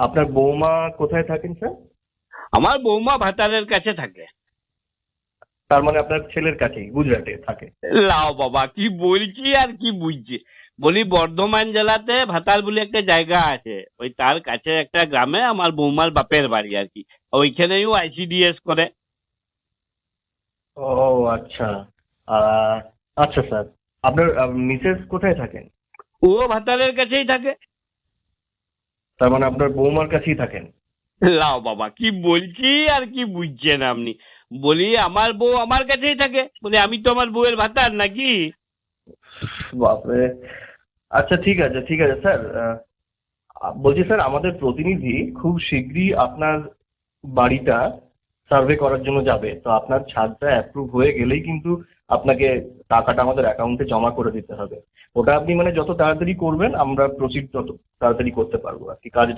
আপনার বৌমা কোথায় থাকেন স্যার? আমার বৌমা ভাতারের কাছে থাকে। তার মানে আপনার ছেলের কাছেই গুজরাটে থাকে। লাও বাবা, কি বলছি আর কি বুঝছি। বলি বর্ধমান জেলাতে ভাতার বলে একটা জায়গা আছে, ওই তার কাছে একটা গ্রামে আমার বৌমার বাপের বাড়ি আর কি। ওইখানেও আইসিডিএস করে। ও আচ্ছা। আহ, আচ্ছা স্যার, আপনার মিসেস কোথায় থাকেন? ও ভাতারের কাছেই থাকে। তার মানে আপনার বৌমার কাছেই থাকেন। লাও বাবা, কি বলছি আর কি বুঝছেন আপনি। বলি আমার বউ আমার কাছেই থাকে, বলি আমি তো আমার বউয়ের ভাতার নাকি। বাপরে। আচ্ছা ঠিক আছে ঠিক আছে স্যার। বলছি স্যার, আমাদের প্রতিনিধি খুব শীঘ্রই আপনার বাড়িটা সার্ভে করার জন্য যাবে, তো আপনার ছাদটা অ্যাপ্রুভ হয়ে গেলেই কিন্তু আপনাকে টাকাটা আমাদের অ্যাকাউন্টে জমা করে দিতে হবে। ওটা আপনি মানে যত তাড়াতাড়ি করবেন আমরা প্রসিড তত তাড়াতাড়ি করতে পারবো আর কি, কাজটা